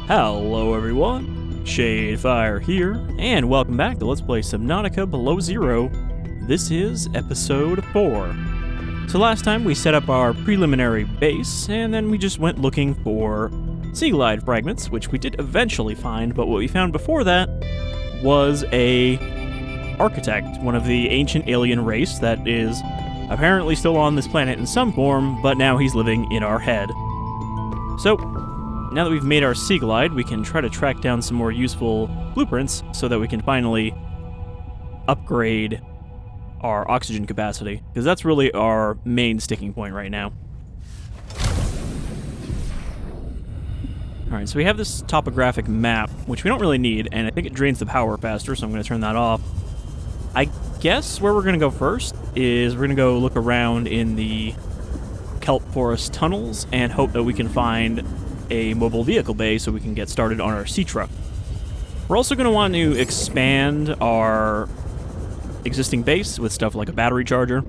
Hello everyone, Shadefyre here, and welcome back to Let's Play Subnautica Below Zero. This is Episode 4. So last time we set up our preliminary base, and then we just went looking for Seaglide fragments, which we did eventually find, but what we found before that was a architect, one of the ancient alien race that is apparently still on this planet in some form, but now he's living in our head. So, now that we've made our Seaglide, we can try to track down some more useful blueprints so that we can finally upgrade our oxygen capacity, because that's really our main sticking point right now. Alright, so we have this topographic map, which we don't really need, and I think it drains the power faster, so I'm going to turn that off. I guess where we're going to go first is we're going to go look around in the Kelp Forest tunnels and hope that we can find a mobile vehicle bay so we can get started on our seatruck. We're also going to want to expand our existing base with stuff like a battery charger.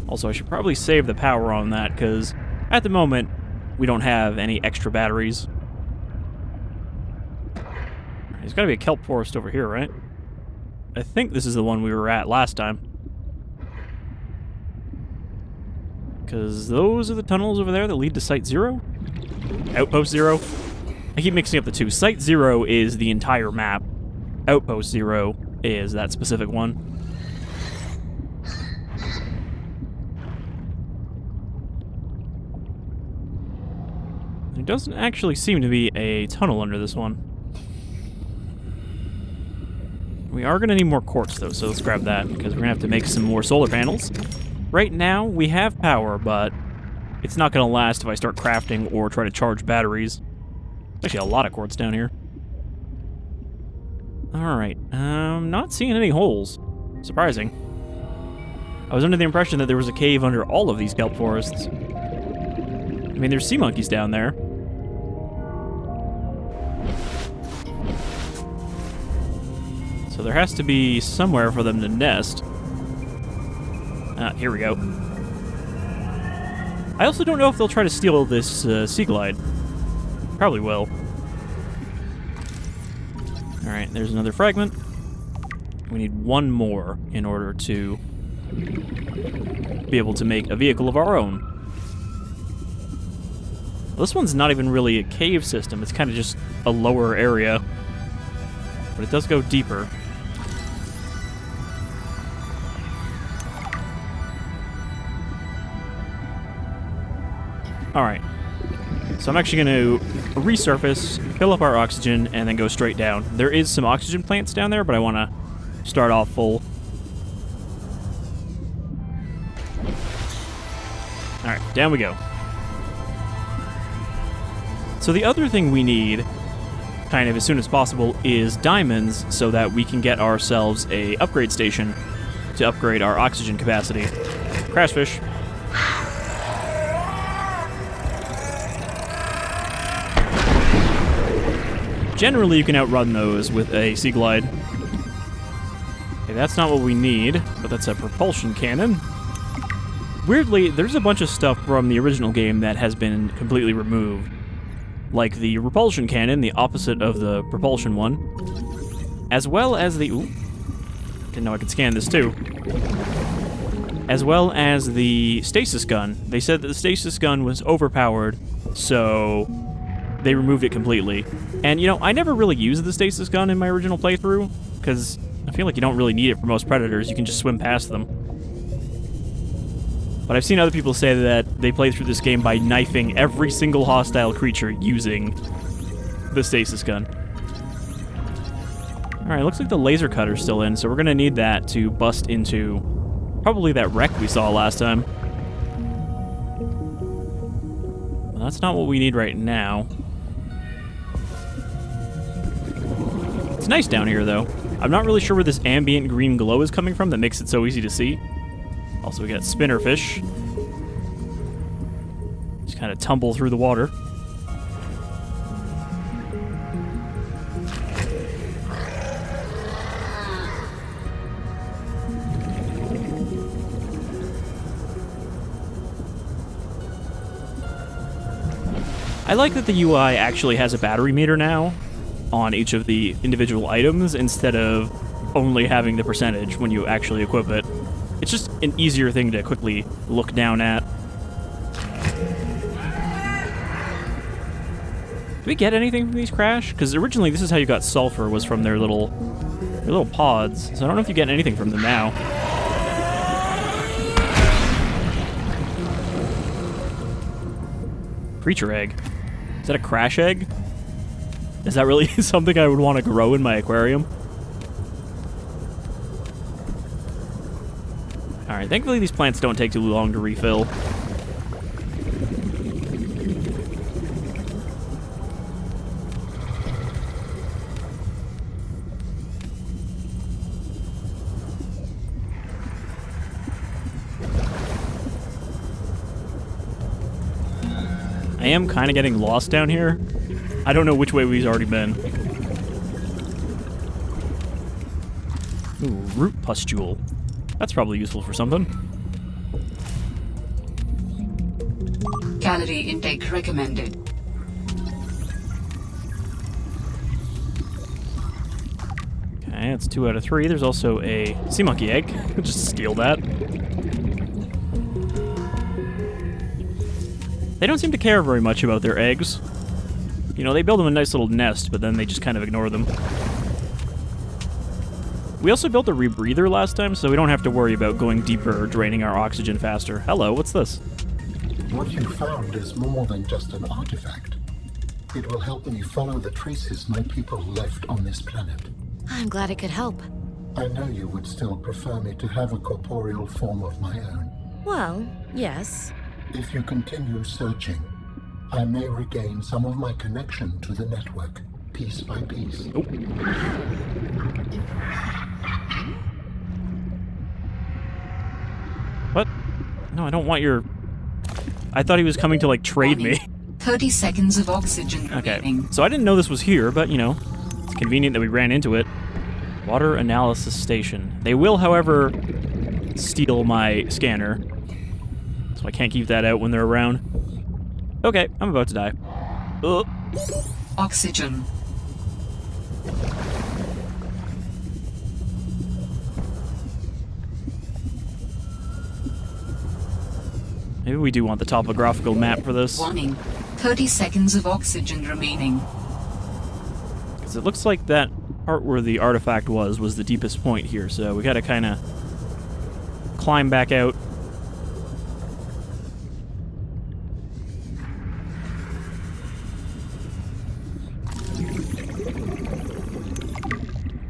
Also, I should probably save the power on that because at the moment we don't have any extra batteries. There's got to be a kelp forest over here, right? I think this is the one we were at last time. Because those are the tunnels over there that lead to Site 0? Outpost 0? I keep mixing up the two. Site 0 is the entire map. Outpost 0 is that specific one. There doesn't actually seem to be a tunnel under this one. We are going to need more quartz, though, so let's grab that, because we're going to have to make some more solar panels. Right now, we have power, but it's not going to last if I start crafting or try to charge batteries. Actually, a lot of quartz down here. Alright, not seeing any holes. Surprising. I was under the impression that there was a cave under all of these kelp forests. I mean, there's sea monkeys down there. So there has to be somewhere for them to nest. Ah, here we go. I also don't know if they'll try to steal this Seaglide. Probably will. Alright, there's another fragment. We need one more in order to be able to make a vehicle of our own. Well, this one's not even really a cave system. It's kind of just a lower area. But it does go deeper. Alright, so I'm actually going to resurface, fill up our oxygen, and then go straight down. There is some oxygen plants down there, but I want to start off full. Alright, down we go. So the other thing we need, kind of as soon as possible, is diamonds so that we can get ourselves a upgrade station to upgrade our oxygen capacity. Crashfish. Generally, you can outrun those with a Seaglide. Okay, that's not what we need, but that's a propulsion cannon. Weirdly, there's a bunch of stuff from the original game that has been completely removed. Like the repulsion cannon, the opposite of the propulsion one. As well as the... Ooh. Didn't know I could scan this too. As well as the stasis gun. They said that the stasis gun was overpowered, so they removed it completely. And, you know, I never really used the stasis gun in my original playthrough, because I feel like you don't really need it for most predators. You can just swim past them. But I've seen other people say that they played through this game by knifing every single hostile creature using the stasis gun. Alright, looks like the laser cutter's still in, so we're going to need that to bust into probably that wreck we saw last time. Well, that's not what we need right now. It's nice down here, though. I'm not really sure where this ambient green glow is coming from that makes it so easy to see. Also, we got spinnerfish. Just kind of tumble through the water. I like that the UI actually has a battery meter now on each of the individual items instead of only having the percentage when you actually equip it. It's just an easier thing to quickly look down at. Do we get anything from these crash? Because originally this is how you got sulfur, was from their little pods. So I don't know if you get anything from them now. Creature egg. Is that a crash egg? Is that really something I would want to grow in my aquarium? Alright, thankfully these plants don't take too long to refill. I am kind of getting lost down here. I don't know which way we've already been. Ooh, root pustule. That's probably useful for something. Calorie intake recommended. Okay, that's 2 out of 3. There's also a sea monkey egg. Just steal that. They don't seem to care very much about their eggs. You know, they build them a nice little nest, but then they just kind of ignore them. We also built a rebreather last time, so we don't have to worry about going deeper or draining our oxygen faster. Hello, what's this? What you found is more than just an artifact. It will help me follow the traces my people left on this planet. I'm glad it could help. I know you would still prefer me to have a corporeal form of my own. Well, yes. If you continue searching, I may regain some of my connection to the network, piece by piece. Oh. What? No, I don't want your... I thought he was coming to, like, trade me. 30 seconds of oxygen remaining. Okay, so I didn't know this was here, but, you know, it's convenient that we ran into it. Water analysis station. They will, however, steal my scanner. So I can't keep that out when they're around. Okay, I'm about to die. Ugh. Oxygen. Maybe we do want the topographical map for this. Warning. 30 seconds of oxygen remaining. Because it looks like that part where the artifact was the deepest point here, so we gotta kind of climb back out.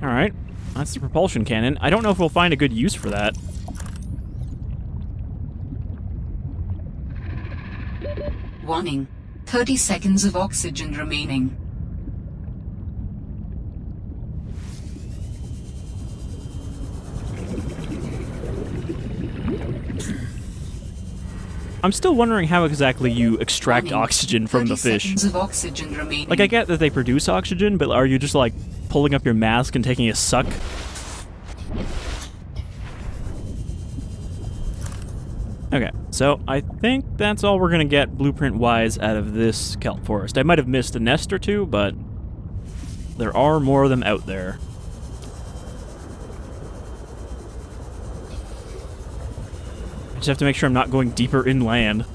Alright, that's the propulsion cannon. I don't know if we'll find a good use for that. Warning. 30 seconds of oxygen remaining. I'm still wondering how exactly you extract Warning. oxygen from the 30 fish. seconds of oxygen remaining. Like, I get that they produce oxygen, but are you just, like, pulling up your mask and taking a suck? Okay, so I think that's all we're gonna get blueprint-wise out of this kelp forest. I might have missed a nest or two, but there are more of them out there. I just have to make sure I'm not going deeper inland.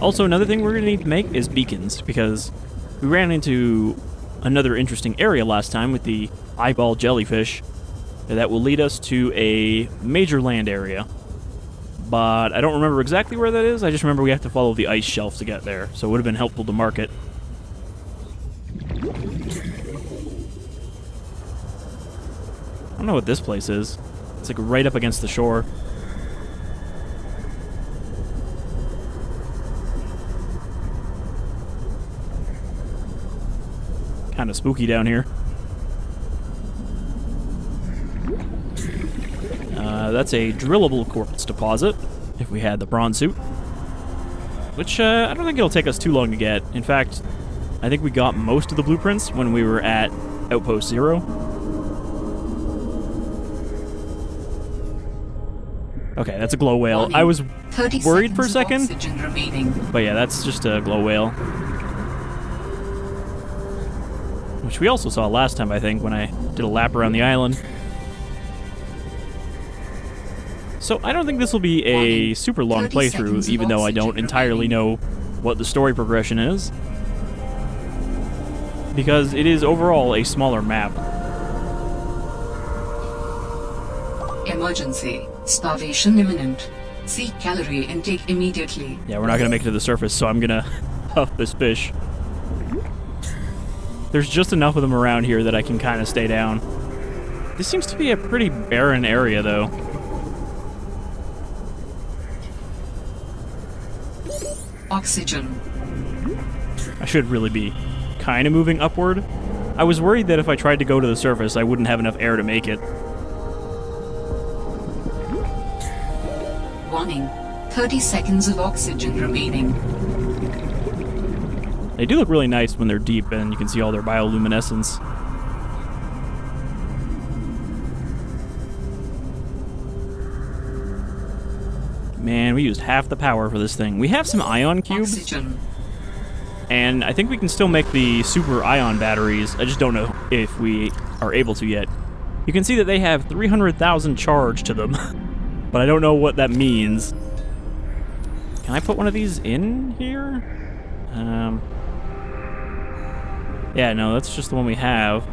Also, another thing we're gonna need to make is beacons, because we ran into another interesting area last time with the eyeball jellyfish that will lead us to a major land area. But I don't remember exactly where that is. I just remember we have to follow the ice shelf to get there, so it would have been helpful to mark it. I don't know what this place is. It's like right up against the shore. Kind of spooky down here. That's a drillable quartz deposit, if we had the bronze suit. Which, I don't think it'll take us too long to get. In fact, I think we got most of the blueprints when we were at Outpost 0. Okay, that's a glow whale. Warning. I was 30 worried for a seconds of second, Oxygen remaining. but yeah, that's just a glow whale. Which we also saw last time, I think, when I did a lap around the island. So I don't think this will be a Warning. super long 30 playthrough, seconds of even though I don't oxygen entirely remaining. know what the story progression is. Because it is overall a smaller map. Emergency. Starvation imminent. Seek calorie intake immediately. Yeah, we're not going to make it to the surface, so I'm going to huff this fish. There's just enough of them around here that I can kind of stay down. This seems to be a pretty barren area, though. Oxygen. I should really be kind of moving upward. I was worried that if I tried to go to the surface, I wouldn't have enough air to make it. Warning. 30 seconds of oxygen remaining. They do look really nice when they're deep and you can see all their bioluminescence. Man, we used half the power for this thing. We have some ion cubes, Oxygen. and I think we can still make the super ion batteries. I just don't know if we are able to yet. You can see that they have 300,000 charge to them, but I don't know what that means. Can I put one of these in here? Yeah, no, that's just the one we have.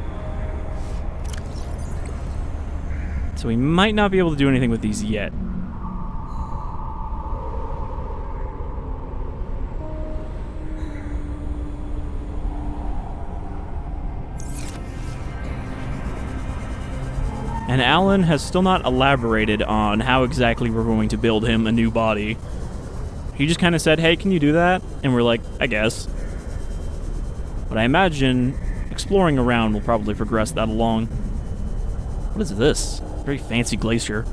So we might not be able to do anything with these yet. And Alan has still not elaborated on how exactly we're going to build him a new body. He just kind of said, hey, can you do that? And we're like, I guess. But I imagine exploring around will probably progress that along. What is this? Very fancy glacier.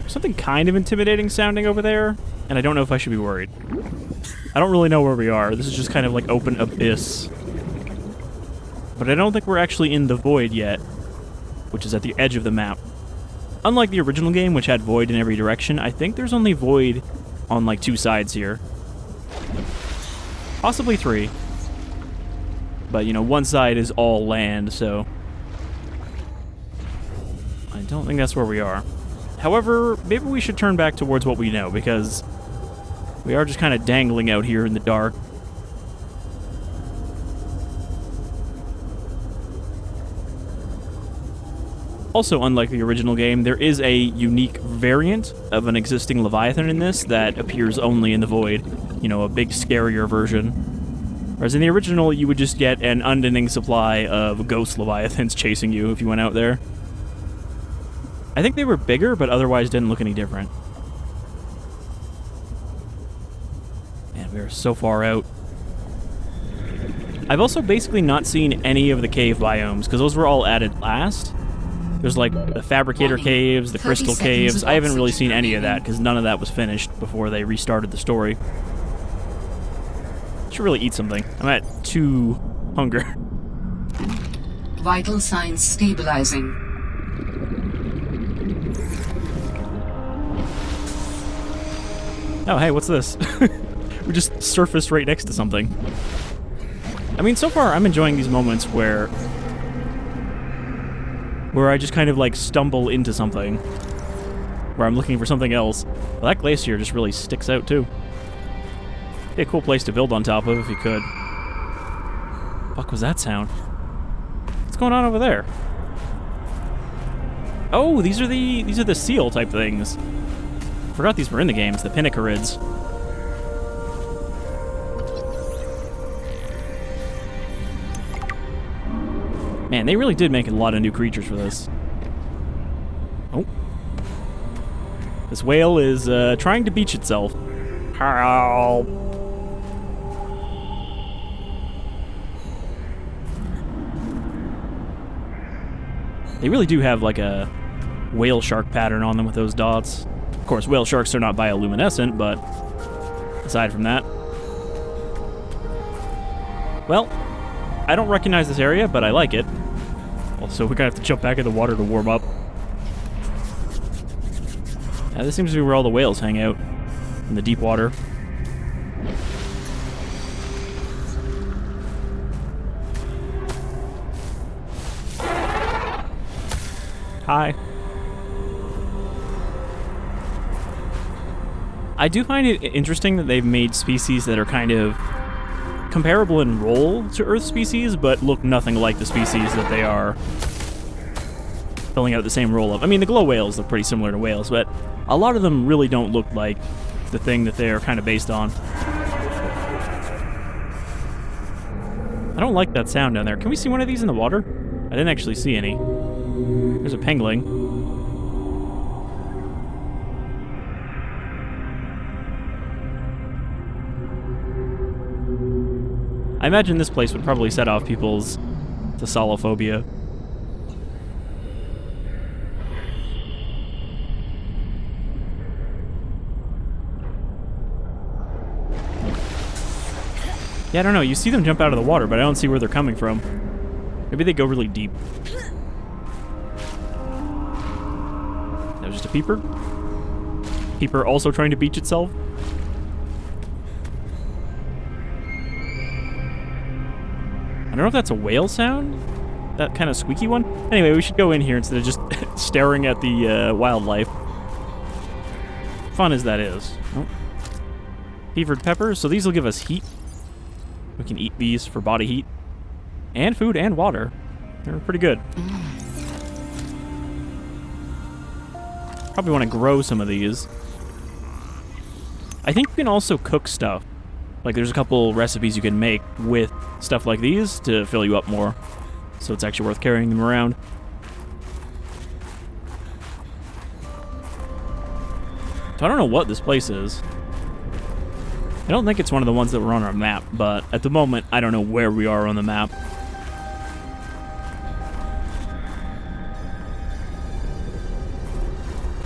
Something kind of intimidating sounding over there, and I don't know if I should be worried. I don't really know where we are. This is just kind of like open abyss. But I don't think we're actually in the void yet, which is at the edge of the map. Unlike the original game, which had void in every direction, I think there's only void on like 2 sides here. Possibly 3. But, you know, one side is all land, so I don't think that's where we are. However, maybe we should turn back towards what we know, because we are just kind of dangling out here in the dark. Also, unlike the original game, there is a unique variant of an existing leviathan in this that appears only in the void. You know, a big, scarier version. Whereas in the original, you would just get an unending supply of ghost leviathans chasing you if you went out there. I think they were bigger, but otherwise didn't look any different. Man, we are so far out. I've also basically not seen any of the cave biomes, because those were all added last. There's like the fabricator caves, the crystal caves. I haven't really seen any of that, because none of that was finished before they restarted the story. Should really eat something. I'm at 2 hunger. Vital signs stabilizing. Oh, hey, what's this? We just surfaced right next to something. I mean, so far, I'm enjoying these moments where I just kind of, like, stumble into something. Where I'm looking for something else. Well, that glacier just really sticks out, too. Be a cool place to build on top of if you could. Fuck was that sound? What's going on over there? Oh, these are the seal type things. Forgot these were in the games, the Pinnacarids. Man, they really did make a lot of new creatures for this. Oh. This whale is trying to beach itself. Help. They really do have like a whale shark pattern on them with those dots. course, whale sharks are not bioluminescent, but aside from that. Well, I don't recognize this area, but I like it. Also, we're gonna have to jump back in the water to warm up. This seems to be where all the whales hang out, in the deep water. Hi. I do find it interesting that they've made species that are kind of comparable in role to Earth species, but look nothing like the species that they are filling out the same role of. I mean, the glow whales look pretty similar to whales, but a lot of them really don't look like the thing that they're kind of based on. I don't like that sound down there. Can we see one of these in the water? I didn't actually see any. There's a pangolin. I imagine this place would probably set off people's thalassalophobia. Yeah, I don't know. You see them jump out of the water, but I don't see where they're coming from. Maybe they go really deep. That was just a peeper. Peeper also trying to beach itself. I don't know if that's a whale sound. That kind of squeaky one. Anyway, we should go in here instead of just staring at the wildlife. Fun as that is. Oh. Fevered peppers. So these will give us heat. We can eat these for body heat. And food and water. They're pretty good. Probably want to grow some of these. I think you can also cook stuff. Like, there's a couple recipes you can make with stuff like these to fill you up more. So it's actually worth carrying them around. So I don't know what this place is. I don't think it's one of the ones that were on our map, but at the moment, I don't know where we are on the map.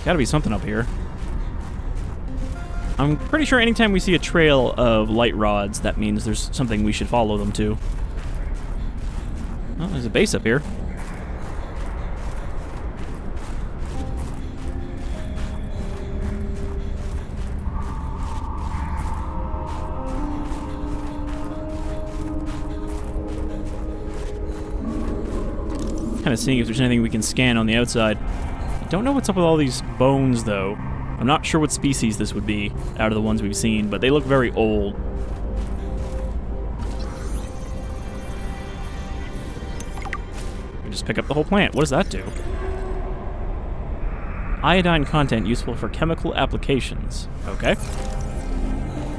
Gotta be something up here. I'm pretty sure anytime we see a trail of light rods, that means there's something we should follow them to. Oh, there's a base up here. Kind of seeing if there's anything we can scan on the outside. I don't know what's up with all these bones, though. I'm not sure what species this would be out of the ones we've seen, but they look very old. We just pick up the whole plant. What does that do? Iodine content useful for chemical applications. Okay.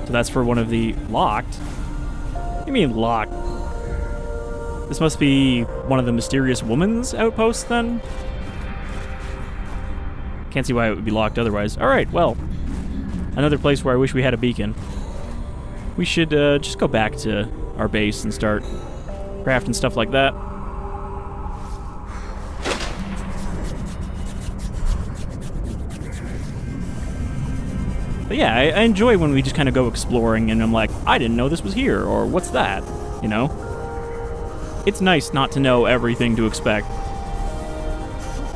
So that's for one of the locked. What do you mean locked? This must be one of the mysterious woman's outposts, then? Can't see why it would be locked otherwise. Alright, well. Another place where I wish we had a beacon. We should just go back to our base and start crafting stuff like that. But yeah, I enjoy when we just kind of go exploring and I'm like, I didn't know this was here, or what's that? You know? It's nice not to know everything to expect.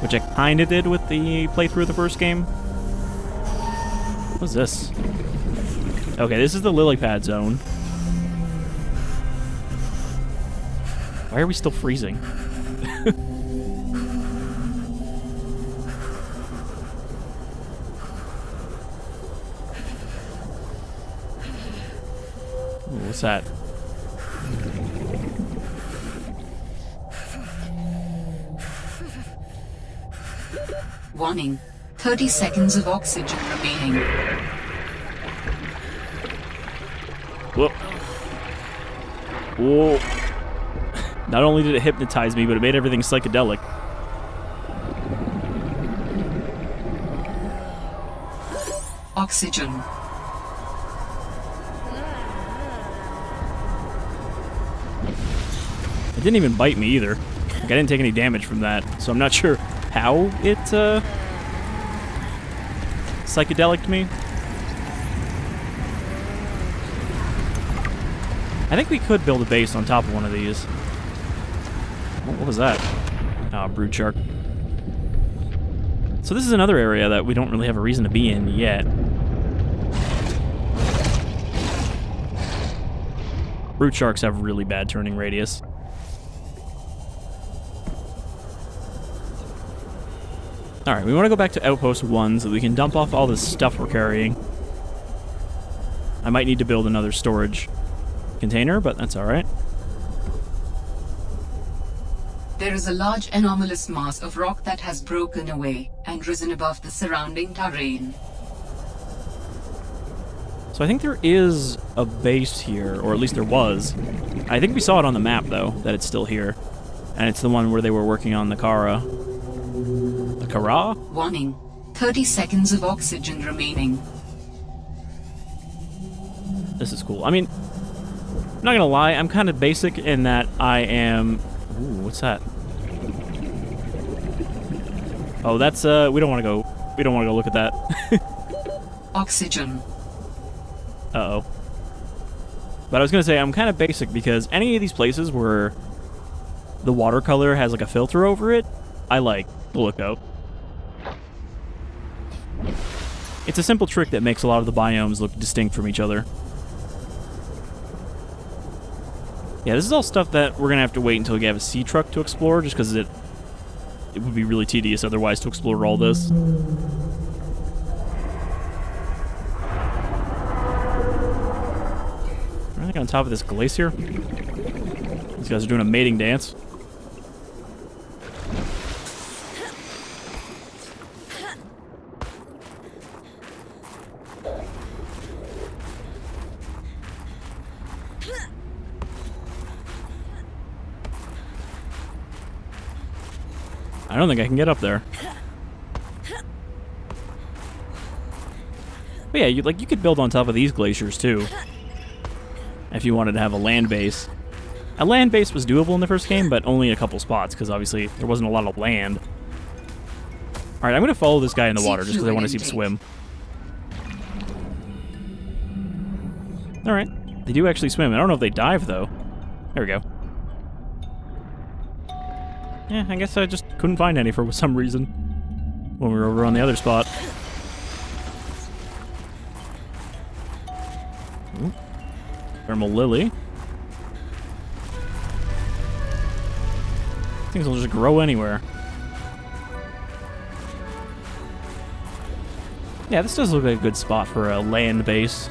Which I kind of did with the playthrough of the first game. What's this? Okay, this is the lily pad zone. Why are we still freezing? Ooh, what's that? Warning. 30 seconds of oxygen remaining. Whoop. Whoa. Not only did it hypnotize me, but it made everything psychedelic. Oxygen. It didn't even bite me either. Like, I didn't take any damage from that, so I'm not sure how it psychedelic to me. I think we could build a base on top of one of these. What was that? Oh, brood shark. So this is another area that we don't really have a reason to be in yet. Brood sharks have really bad turning radius. Alright, we want to go back to Outpost 1 so we can dump off all this stuff we're carrying. I might need to build another storage container, but that's alright. There is a large anomalous mass of rock that has broken away and risen above the surrounding terrain. So I think there is a base here, or at least there was. I think we saw it on the map, though, that it's still here. And it's the one where they were working on the Kara. The Kara? Warning. 30 seconds of oxygen remaining. This is cool. I mean, I'm not gonna lie, I'm kind of basic in that I am... Ooh, what's that? Oh, that's, we don't want to go look at that. Oxygen. Uh-oh. But I was gonna say, I'm kind of basic because any of these places where the watercolor has like a filter over it, I like the look of. It's a simple trick that makes a lot of the biomes look distinct from each other. Yeah, this is all stuff that we're gonna have to wait until we have a seatruck to explore, just because it would be really tedious otherwise to explore all this. I think on top of this glacier. These guys are doing a mating dance. I don't think I can get up there. But yeah, you could build on top of these glaciers too, if you wanted to have a land base. A land base was doable in the first game, but only a couple spots, because obviously there wasn't a lot of land. Alright, I'm going to follow this guy in the water, just because I want to see him swim. Alright, they do actually swim. I don't know if they dive, though. There we go. Yeah, I guess I just couldn't find any for some reason when we were over on the other spot. Ooh. Thermal lily. Things will just grow anywhere. Yeah, this does look like a good spot for a land base.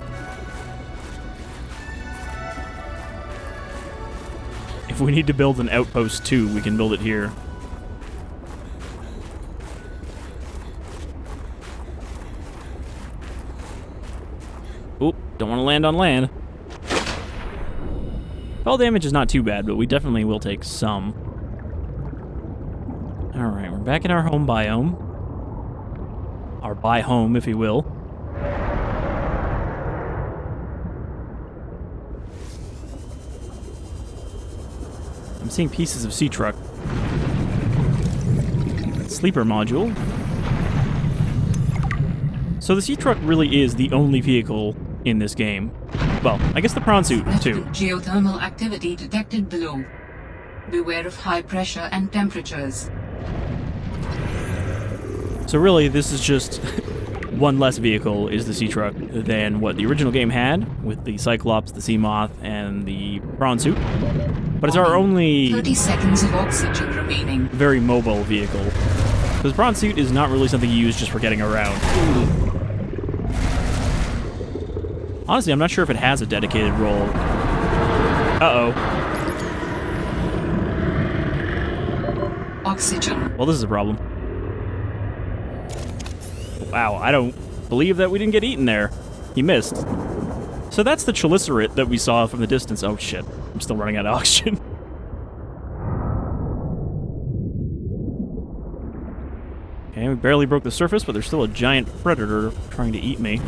If we need to build an outpost too, we can build it here. Oop, don't want to land on land. Fall damage is not too bad, but we definitely will take some. Alright, we're back in our home biome. Our bi-home, if you will. I'm seeing pieces of seatruck. Sleeper module. So the seatruck really is the only vehicle in this game. Well, I guess the prawn suit, too. Geothermal activity detected below. Beware of high pressure and temperatures. So really, this is just one less vehicle is the seatruck than what the original game had, with the Cyclops, the Sea Moth, and the prawn suit. But it's our only 30 seconds of oxygen remaining. Very mobile vehicle. Because prawn suit is not really something you use just for getting around. Honestly, I'm not sure if it has a dedicated role. Uh-oh. Oxygen. Well, this is a problem. Wow, I don't believe that we didn't get eaten there. He missed. So that's the Chelicerate that we saw from the distance. Oh shit, I'm still running out of oxygen. Okay, we barely broke the surface, but there's still a giant predator trying to eat me.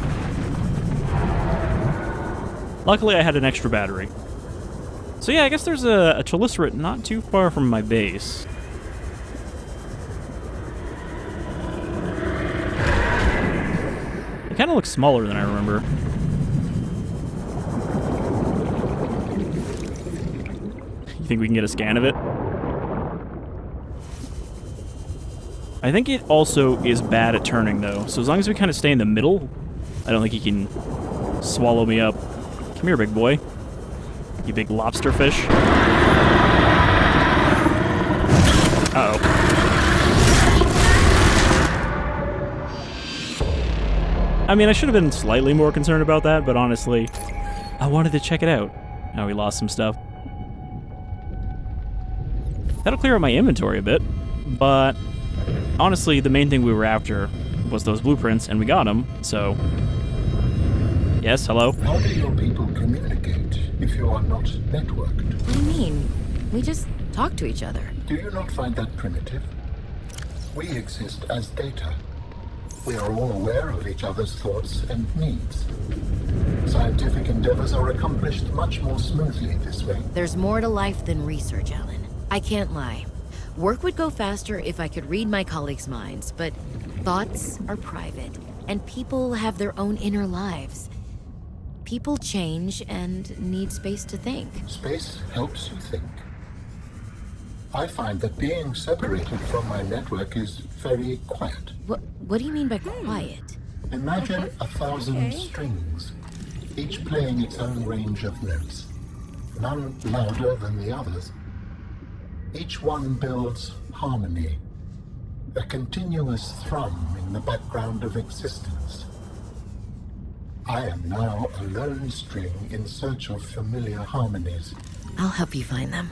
Luckily, I had an extra battery. So yeah, I guess there's a Chelicerate not too far from my base. kind of looks smaller than I remember. You think we can get a scan of it? I think it also is bad at turning, though. So as long as we kind of stay in the middle, I don't think he can swallow me up. Come here, big boy. You big lobster fish. Uh-oh. I mean, I should have been slightly more concerned about that, but honestly, I wanted to check it out. Oh, we lost some stuff. That'll clear out my inventory a bit, but honestly, the main thing we were after was those blueprints, and we got them, so... Yes, hello? How do your people communicate if you are not networked? What do you mean? We just talk to each other. Do you not find that primitive? We exist as data. We are all aware of each other's thoughts and needs. Scientific endeavors are accomplished much more smoothly this way. There's more to life than research, Alan. I can't lie. Work would go faster if I could read my colleagues' minds, but thoughts are private, and people have their own inner lives. People change and need space to think. Space helps you think. I find that being separated from my network is very quiet. What do you mean by quiet? Imagine 1,000 strings, each playing its own range of notes, none louder than the others. Each one builds harmony, a continuous thrum in the background of existence. I am now a lone string in search of familiar harmonies. I'll help you find them.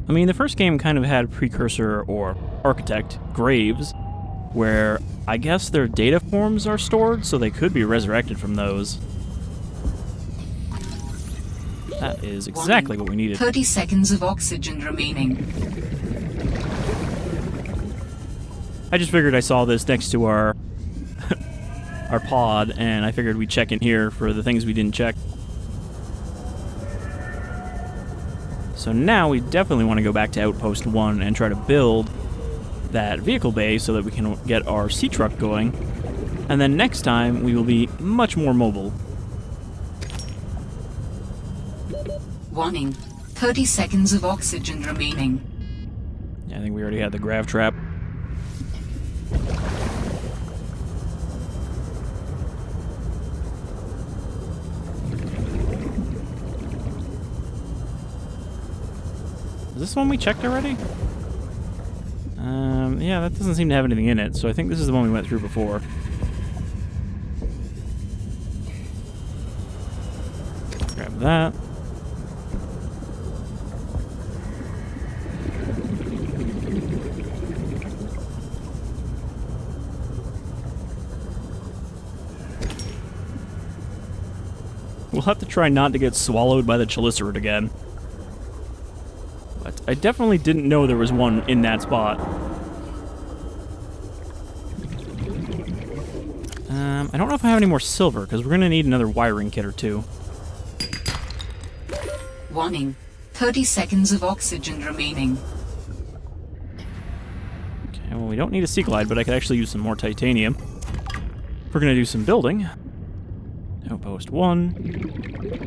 I mean, the first game kind of had precursor or architect graves, where I guess their data forms are stored, so they could be resurrected from those. That is exactly what we needed. 30 seconds of oxygen remaining. I just figured I saw this next to our our pod, and I figured we'd check in here for the things we didn't check. So now we definitely want to go back to Outpost 1 and try to build that vehicle bay so that we can get our seatruck going. And then next time, we will be much more mobile. Warning. 30 seconds of oxygen remaining. Yeah, I think we already had the grav trap. Is this one we checked already? Yeah, that doesn't seem to have anything in it, so I think this is the one we went through before. Grab that. We'll have to try not to get swallowed by the Chelicerate again. But I definitely didn't know there was one in that spot. I don't know if I have any more silver, because we're going to need another wiring kit or two. Warning. 30 seconds of oxygen remaining. Okay, well, we don't need a Seaglide, but I could actually use some more titanium. We're going to do some building. Outpost 1.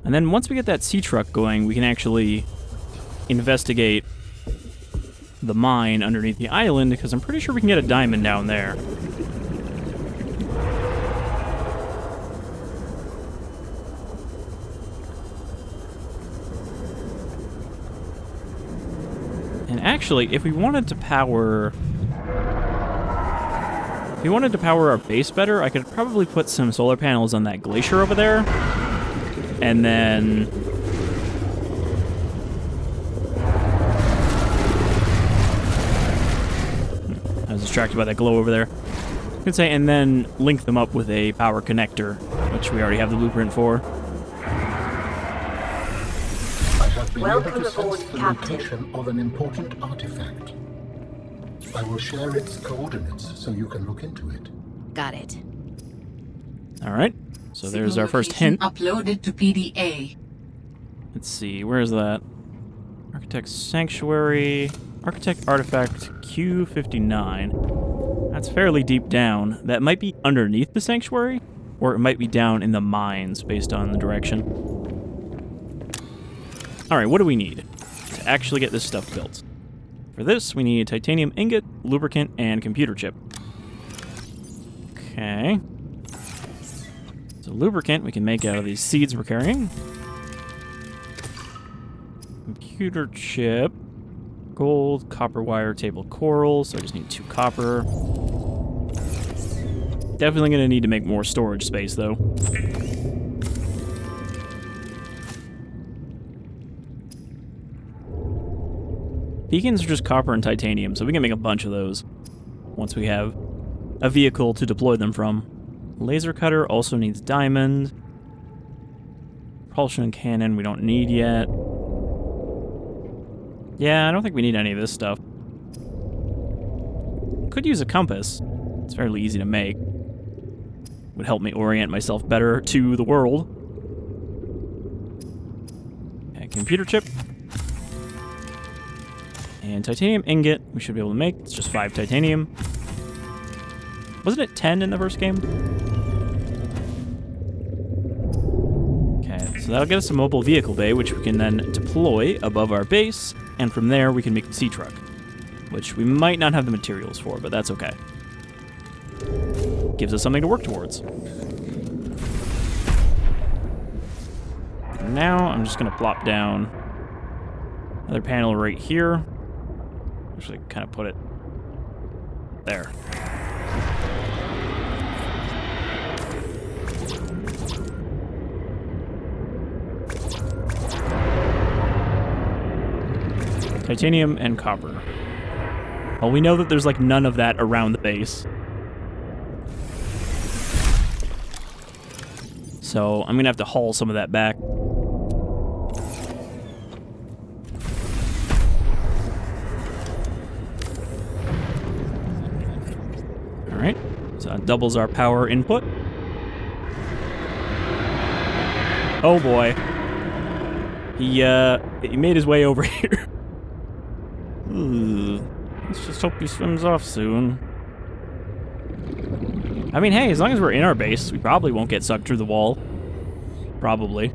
And then once we get that seatruck going, we can actually investigate the mine underneath the island, because I'm pretty sure we can get a diamond down there. And actually, if we wanted to power our base better, I could probably put some solar panels on that glacier over there. And then I was distracted by that glow over there. I could say, and then link them up with a power connector, which we already have the blueprint for. I have I've been able to sense the location of an important artifact. I will share its coordinates so you can look into it. Got it. All right. So there's our first hint. Uploaded to PDA. Let's see. Where is that? Architect Sanctuary. Architect Artifact Q59. That's fairly deep down. That might be underneath the sanctuary, or it might be down in the mines based on the direction. All right, what do we need to actually get this stuff built? For this, we need titanium ingot, lubricant, and computer chip. Okay. So lubricant we can make out of these seeds we're carrying. Computer chip. Gold, copper wire, table coral, so I just need 2 copper. Definitely going to need to make more storage space, though. Beacons are just copper and titanium, so we can make a bunch of those once we have a vehicle to deploy them from. Laser cutter also needs diamond. Propulsion cannon we don't need yet. Yeah, I don't think we need any of this stuff. Could use a compass. It's fairly easy to make. Would help me orient myself better to the world. Okay, computer chip. And titanium ingot we should be able to make. It's just 5 titanium. Wasn't it 10 in the first game? Okay, so that'll get us a mobile vehicle bay, which we can then deploy above our base. And from there, we can make the seatruck, which we might not have the materials for, but that's okay. Gives us something to work towards. And now, I'm just going to plop down another panel right here. Actually, kind of put it there. Titanium and copper. Well, we know that there's like none of that around the base. So I'm gonna have to haul some of that back. Alright, so that doubles our power input. Oh boy. He made his way over here. Ooh, let's just hope he swims off soon. I mean, hey, as long as we're in our base, we probably won't get sucked through the wall. Probably.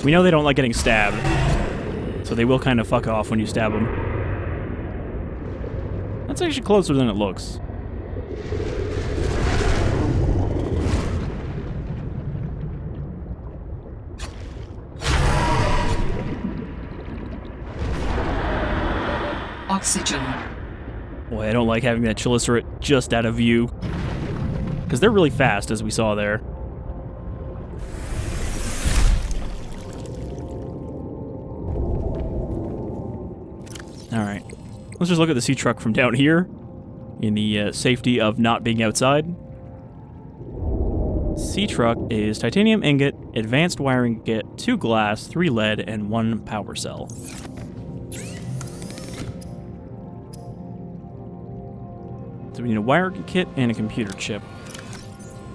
We know they don't like getting stabbed, so they will kind of fuck off when you stab them. That's actually closer than it looks. Oxygen. Boy, I don't like having that Chelicerate just out of view, because they're really fast, as we saw there. Alright, let's just look at the seatruck from down here, in the safety of not being outside. Seatruck is titanium ingot, advanced wiring kit, 2 glass, 3 lead, and 1 power cell. So we need a wiring kit and a computer chip.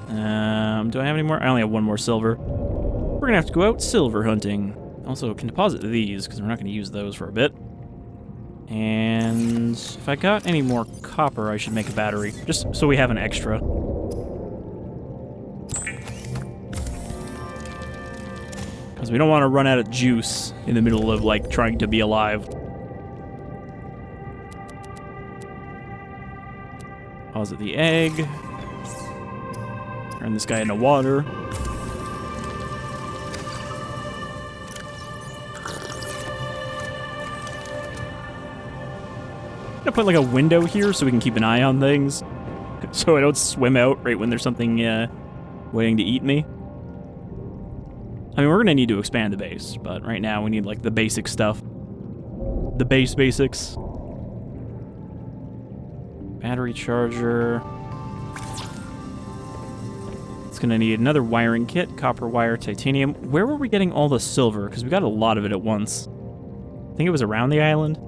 Do I have any more? I only have 1 more silver. We're gonna have to go out silver hunting. Also, can deposit these, because we're not gonna use those for a bit. And if I got any more copper, I should make a battery, just so we have an extra. Because we don't want to run out of juice in the middle of, like, trying to be alive. Deposit the egg. Turn this guy into water. I'm gonna put like a window here so we can keep an eye on things, so I don't swim out right when there's something waiting to eat me. I mean, we're gonna need to expand the base, but right now we need, like, the basic stuff. The basics. Battery charger. It's gonna need another wiring kit, copper wire, titanium. Where were we getting all the silver? Because we got a lot of it at once. I think it was around the island.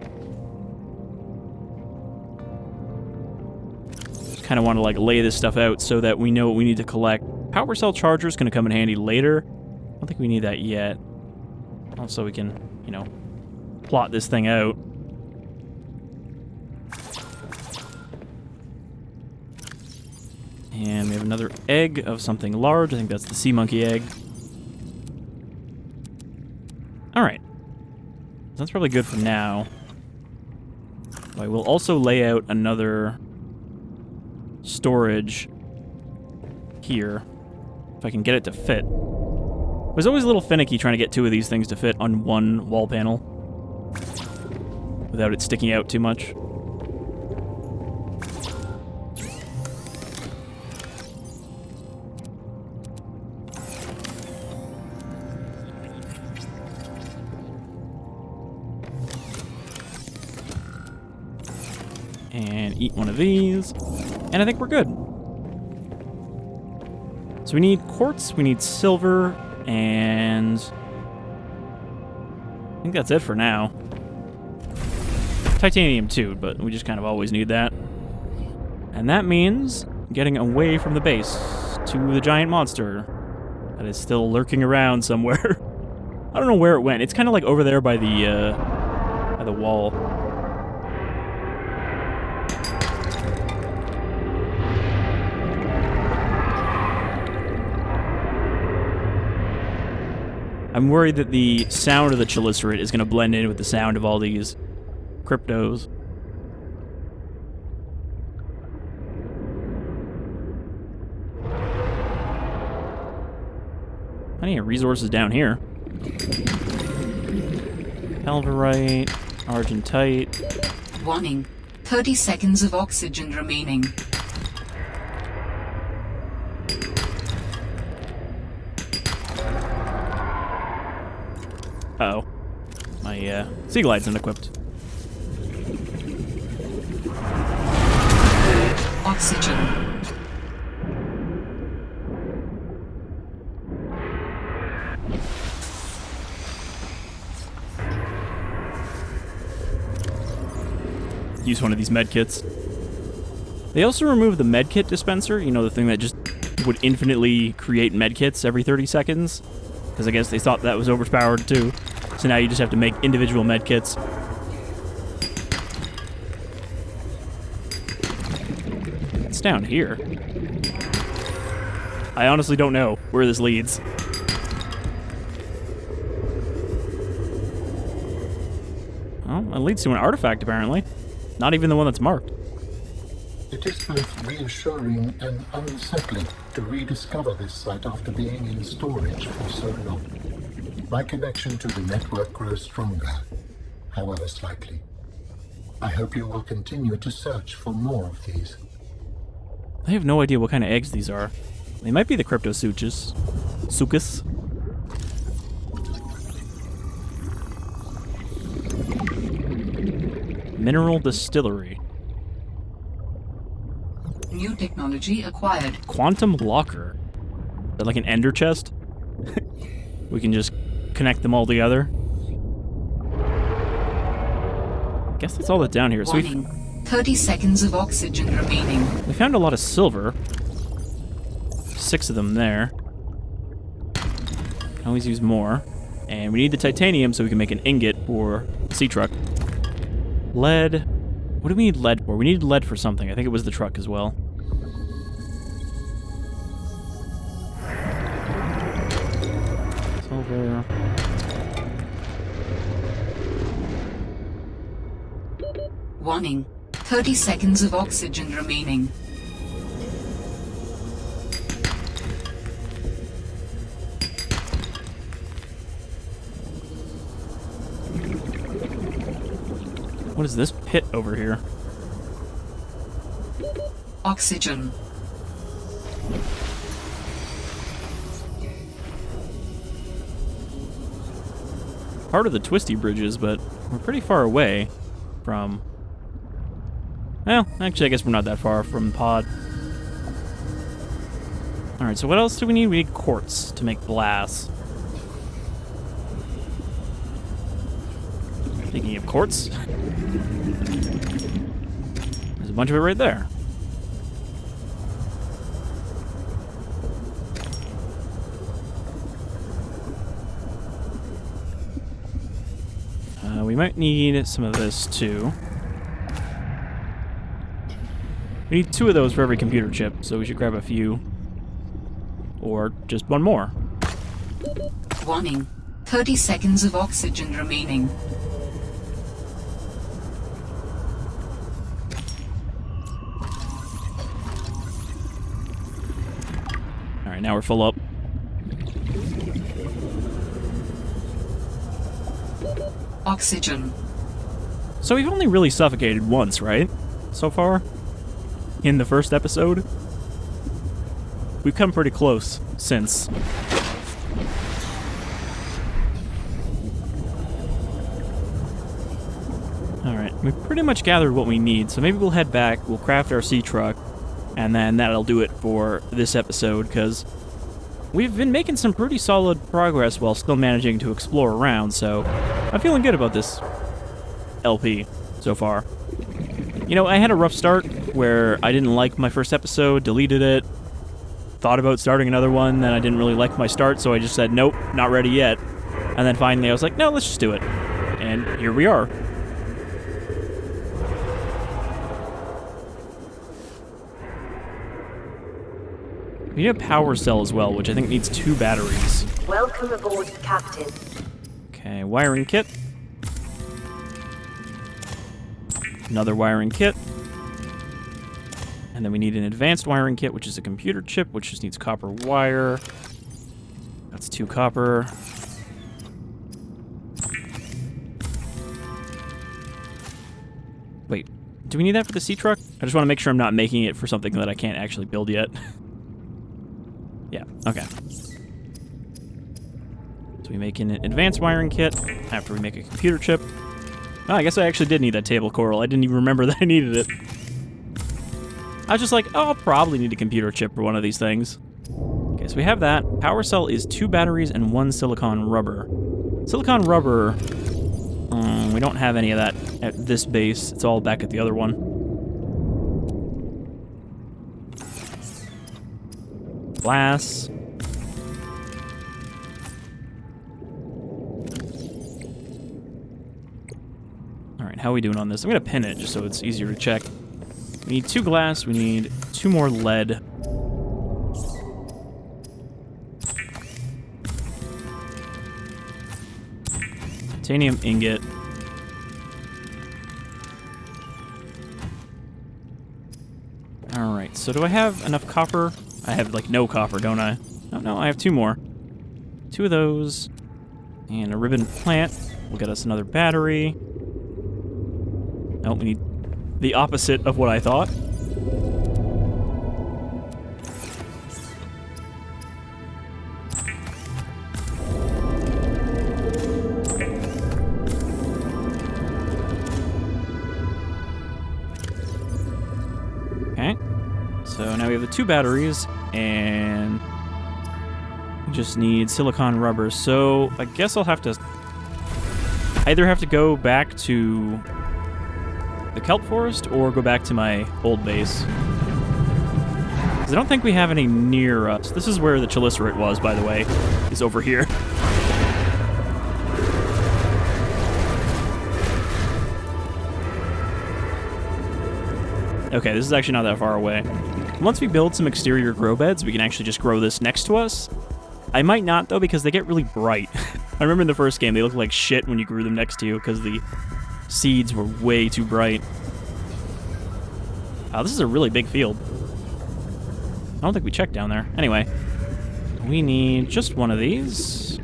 Just kind of want to, like, lay this stuff out so that we know what we need to collect. Power cell charger is gonna come in handy later. I don't think we need that yet. Also, we can, you know, plot this thing out. And we have another egg of something large. I think that's the sea monkey egg. Alright. That's probably good for now. I will also lay out another storage here, if I can get it to fit. I was always a little finicky trying to get two of these things to fit on one wall panel without it sticking out too much. And eat one of these, and I think we're good. So we need quartz, we need silver, and I think that's it for now. Titanium too, but we just kind of always need that. And that means getting away from the base to the giant monster that is still lurking around somewhere. I don't know where it went. It's kind of like over there by the wall. I'm worried that the sound of the Chelicerate is going to blend in with the sound of all these cryptos. Plenty of resources down here. Pelverite, argentite. Warning. 30 seconds of oxygen remaining. Uh-oh. My Seaglide's unequipped. Oxygen. Use one of these medkits. They also removed the medkit dispenser, you know, the thing that just would infinitely create medkits every 30 seconds. Because I guess they thought that was overpowered too. So now you just have to make individual medkits. It's down here. I honestly don't know where this leads. Well, it leads to an artifact apparently. Not even the one that's marked. It is both reassuring and unsettling to rediscover this site after being in storage for so long. My connection to the network grows stronger, however slightly. I hope you will continue to search for more of these. I have no idea what kind of eggs these are. They might be the cryptosuchus. Sucus. Mineral distillery. New technology acquired. Quantum locker. Is that like an ender chest? We can just connect them all together. Guess that's all that's down here. So Warning. 30 seconds of oxygen remaining. we found a lot of silver. 6 of them there. Can always use more. And we need the titanium so we can make an ingot for the seatruck. Lead. What do we need lead for? We need lead for something. I think it was the truck as well. Silver. Warning. 30 seconds of oxygen remaining. What is this pit over here? Oxygen. part of the Twisty Bridges, but we're pretty far away from... Well, actually, I guess we're not that far from the pod. Alright, so what else do we need? We need quartz to make glass. Speaking of quartz, there's a bunch of it right there. We might need some of this too. We need 2 of those for every computer chip, so we should grab a few. Or just 1 more. Warning. 30 seconds of oxygen remaining. Alright, now we're full up. Oxygen. So we've only really suffocated once, right? So far? In the first episode? We've come pretty close since. Alright, we've pretty much gathered what we need, so maybe we'll head back, we'll craft our seatruck, and then that'll do it for this episode, because we've been making some pretty solid progress while still managing to explore around, so I'm feeling good about this LP so far. You know, I had a rough start where I didn't like my first episode, deleted it, thought about starting another one, then I didn't really like my start, so I just said, nope, not ready yet. And then finally I was like, no, let's just do it. And here we are. We need a power cell as well, which I think needs 2 batteries. Welcome aboard, Captain. Okay, wiring kit. Another wiring kit. And then we need an advanced wiring kit, which is a computer chip, which just needs copper wire. That's 2 copper. Wait, do we need that for the seatruck? I just want to make sure I'm not making it for something that I can't actually build yet. Yeah, okay. So we make an advanced wiring kit after we make a computer chip. Oh, I guess I actually did need that table coral. I didn't even remember that I needed it. I was just like, oh, I'll probably need a computer chip for one of these things. Okay, so we have that. Power cell is 2 batteries and 1 silicon rubber. Silicon rubber, we don't have any of that at this base. It's all back at the other one. Glass. Alright, how are we doing on this? I'm going to pin it just so it's easier to check. We need 2 glass, we need 2 more lead. Titanium ingot. Alright, so do I have enough copper? I have, like, no copper, don't I? Oh, no, I have 2 more. 2 of those. And a ribbon plant will get us another battery. Nope, we need the opposite of what I thought. Okay. So now we have the 2 batteries, and we just need silicon rubber. So I guess I'll have to either have to go back to the kelp forest or go back to my old base. Because I don't think we have any near us. This is where the Chelicerate was, by the way, is over here. Okay, this is actually not that far away. Once we build some exterior grow beds, we can actually just grow this next to us. I might not, though, because they get really bright. I remember in the first game, they looked like shit when you grew them next to you, because the seeds were way too bright. Wow, this is a really big field. I don't think we checked down there. Anyway, we need just 1 of these.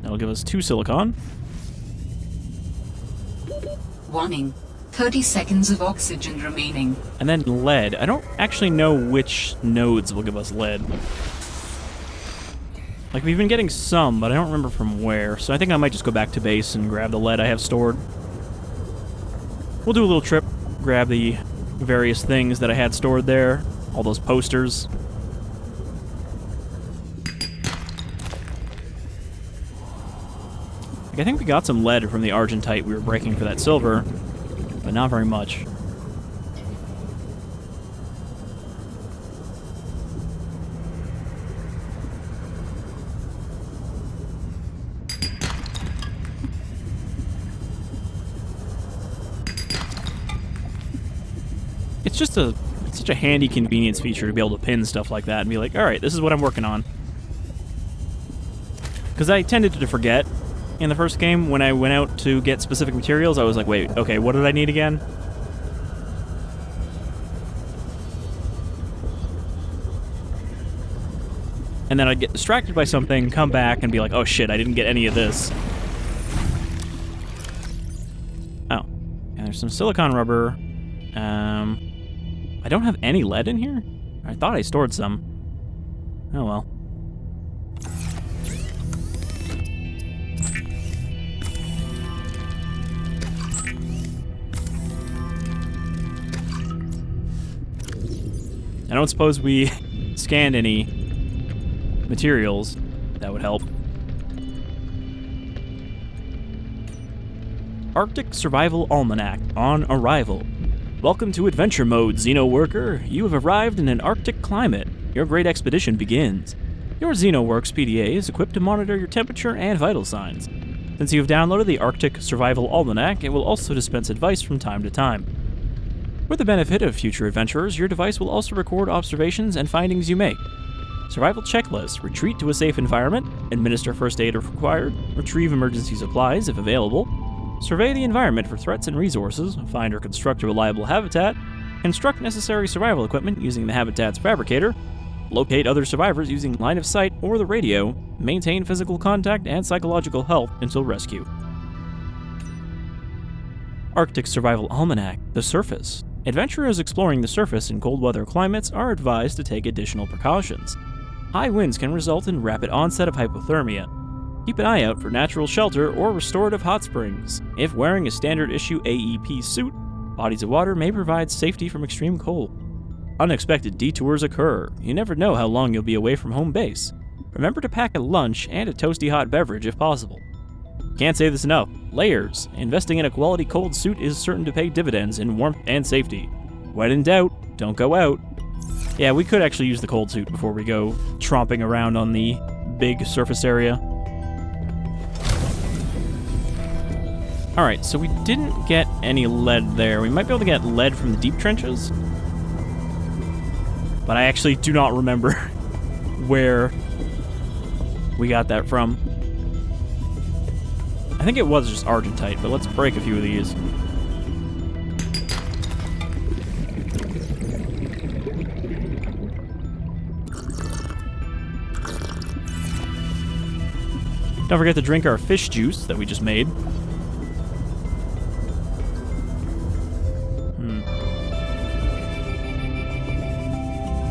That'll give us 2 silicon. Warning. 30 seconds of oxygen remaining. And then lead. I don't actually know which nodes will give us lead. Like, we've been getting some, but I don't remember from where, so I think I might just go back to base and grab the lead I have stored. We'll do a little trip, grab the various things that I had stored there, all those posters. Like, I think we got some lead from the argentite we were breaking for that silver, but not very much. It's such a handy convenience feature to be able to pin stuff like that and be like, alright, this is what I'm working on. Because I tended to forget in the first game when I went out to get specific materials. I was like, wait, okay, what did I need again? And then I'd get distracted by something, come back, and be like, oh shit, I didn't get any of this. Oh. And there's some silicon rubber. I don't have any lead in here? I thought I stored some. Oh well. I don't suppose we scanned any materials. That would help. Arctic Survival Almanac on arrival. Welcome to Adventure Mode, Xeno Worker. You have arrived in an Arctic climate. Your great expedition begins. Your XenoWorks PDA is equipped to monitor your temperature and vital signs. Since you have downloaded the Arctic Survival Almanac, it will also dispense advice from time to time. For the benefit of future adventurers, your device will also record observations and findings you make. Survival checklist: retreat to a safe environment, administer first aid if required, retrieve emergency supplies if available, survey the environment for threats and resources, find or construct a reliable habitat, construct necessary survival equipment using the habitat's fabricator, locate other survivors using line of sight or the radio, maintain physical contact and psychological health until rescue. Arctic Survival Almanac: The Surface. Adventurers exploring the surface in cold weather climates are advised to take additional precautions. High winds can result in rapid onset of hypothermia. Keep an eye out for natural shelter or restorative hot springs. If wearing a standard issue AEP suit, bodies of water may provide safety from extreme cold. Unexpected detours occur. You never know how long you'll be away from home base. Remember to pack a lunch and a toasty hot beverage if possible. Can't say this enough. Layers. Investing in a quality cold suit is certain to pay dividends in warmth and safety. When in doubt, don't go out. Yeah, we could actually use the cold suit before we go tromping around on the big surface area. Alright, so we didn't get any lead there. We might be able to get lead from the deep trenches. But I actually do not remember where we got that from. I think it was just argentite, but let's break a few of these. Don't forget to drink our fish juice that we just made.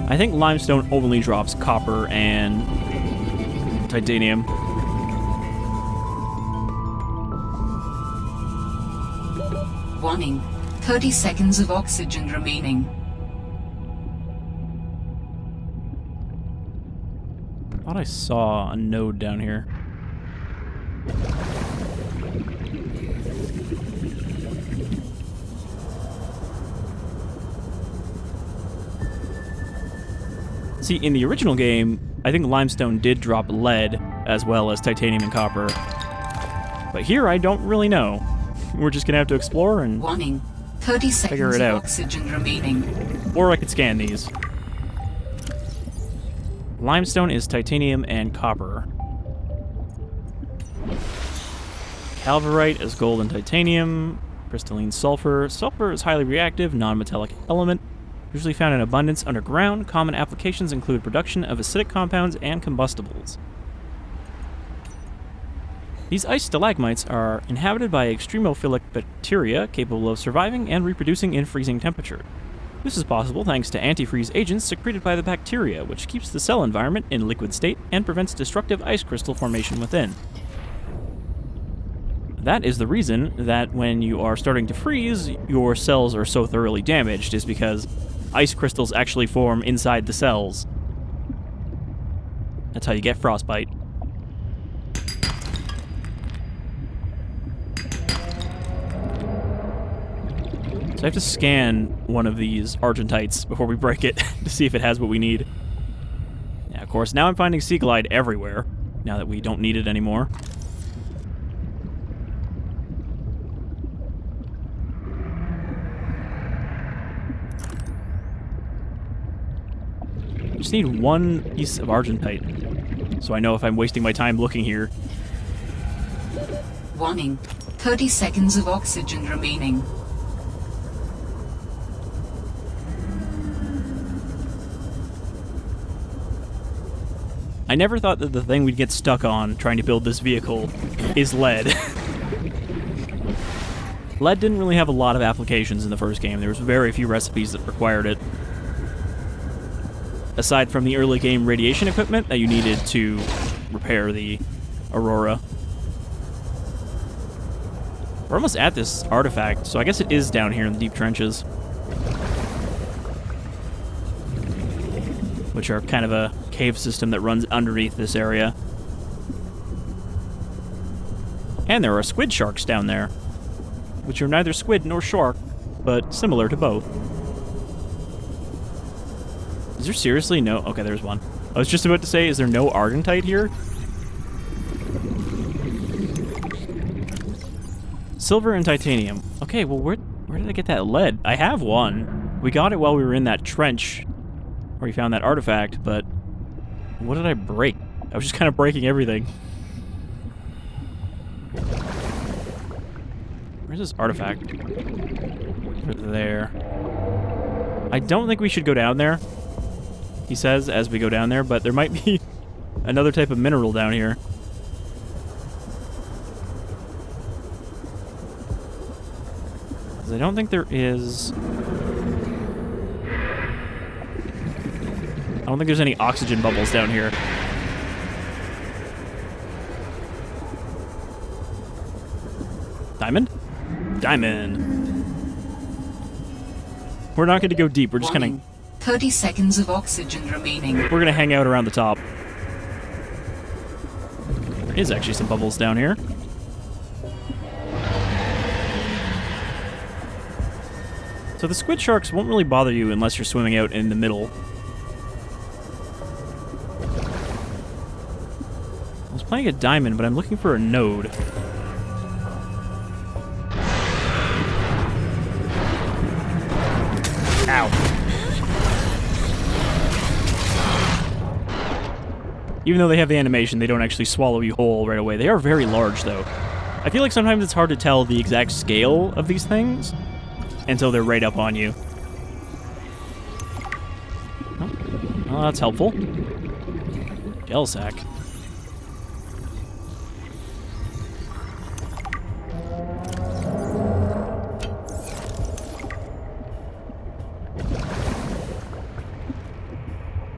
I think limestone only drops copper and titanium. Warning. 30 seconds of oxygen remaining. I thought I saw a node down here. See, in the original game, I think limestone did drop lead as well as titanium and copper. But here, I don't really know. We're just gonna have to explore and Warning. 30 figure seconds it of out. oxygen remaining. Or I could scan these. Limestone is titanium and copper. Calverite is gold and titanium. Crystalline sulfur. Sulfur is highly reactive, non-metallic element. Usually found in abundance underground. Common applications include production of acidic compounds and combustibles. These ice stalagmites are inhabited by extremophilic bacteria capable of surviving and reproducing in freezing temperature. This is possible thanks to antifreeze agents secreted by the bacteria, which keeps the cell environment in liquid state and prevents destructive ice crystal formation within. That is the reason that when you are starting to freeze, your cells are so thoroughly damaged, is because ice crystals actually form inside the cells. That's how you get frostbite. So I have to scan one of these argentites before we break it to see if it has what we need. Yeah, of course, now I'm finding Seaglide everywhere, now that we don't need it anymore. I just need one piece of argentite, so I know if I'm wasting my time looking here. Warning. 30 seconds of oxygen remaining. I never thought that the thing we'd get stuck on trying to build this vehicle is lead. Lead didn't really have a lot of applications in the first game. There was very few recipes that required it. Aside from the early game radiation equipment that you needed to repair the Aurora. We're almost at this artifact, so I guess it is down here in the deep trenches. Which are kind of a cave system that runs underneath this area. And there are squid sharks down there, which are neither squid nor shark, but similar to both. Is there seriously no... Okay, there's one. I was just about to say, is there no argentite here? Silver and titanium. Okay, well, where did I get that lead? I have one. We got it while we were in that trench where we found that artifact, but what did I break? I was just kind of breaking everything. Where's this artifact? Over there. I don't think we should go down there, he says as we go down there, but there might be another type of mineral down here. Because I don't think there is... I don't think there's any oxygen bubbles down here. Diamond? Diamond. We're not going to go deep. We're just going to... 30 seconds of oxygen remaining. We're going to hang out around the top. There is actually some bubbles down here. So the squid sharks won't really bother you unless you're swimming out in the middle. I was playing a diamond, but I'm looking for a node. Ow. Even though they have the animation, they don't actually swallow you whole right away. They are very large, though. I feel like sometimes it's hard to tell the exact scale of these things until they're right up on you. Oh, well, that's helpful. Gel sack.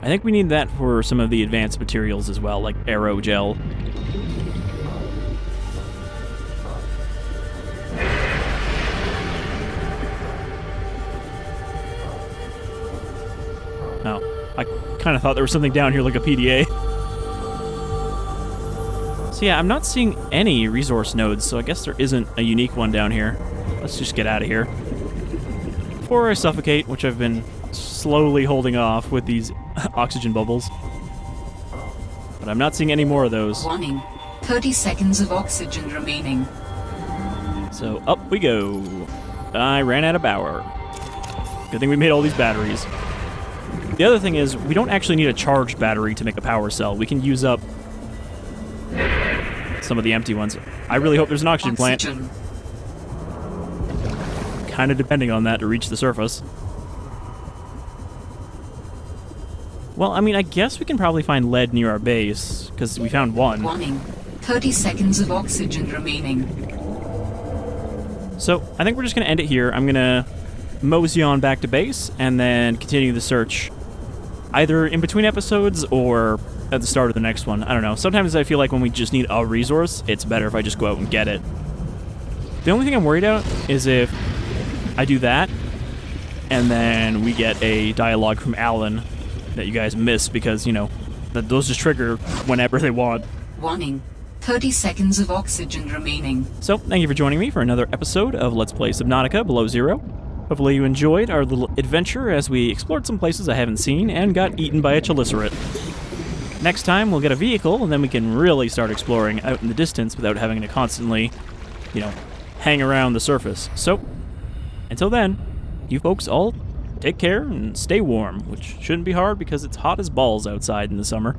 I think we need that for some of the advanced materials as well, like aerogel. Oh, I kind of thought there was something down here like a PDA. So yeah, I'm not seeing any resource nodes, so I guess there isn't a unique one down here. Let's just get out of here. Before I suffocate, which I've been slowly holding off with these oxygen bubbles. But I'm not seeing any more of those. Warning. 30 seconds of oxygen remaining. So up we go. I ran out of power. Good thing we made all these batteries. The other thing is, we don't actually need a charged battery to make a power cell. We can use up some of the empty ones. I really hope there's an oxygen plant. Kind of depending on that to reach the surface. Well, I mean, I guess we can probably find lead near our base, because we found one. Warning. 30 seconds of oxygen remaining. So, I think we're just going to end it here. I'm going to mosey on back to base and then continue the search either in between episodes or at the start of the next one. I don't know. Sometimes I feel like when we just need a resource, it's better if I just go out and get it. The only thing I'm worried about is if I do that and then we get a dialogue from Alan that you guys miss because, you know, that those just trigger whenever they want. Warning. 30 seconds of oxygen remaining. So, thank you for joining me for another episode of Let's Play Subnautica Below Zero. Hopefully you enjoyed our little adventure as we explored some places I haven't seen and got eaten by a Chelicerate. Next time, we'll get a vehicle, and then we can really start exploring out in the distance without having to constantly, you know, hang around the surface. So, until then, you folks all take care and stay warm, which shouldn't be hard because it's hot as balls outside in the summer.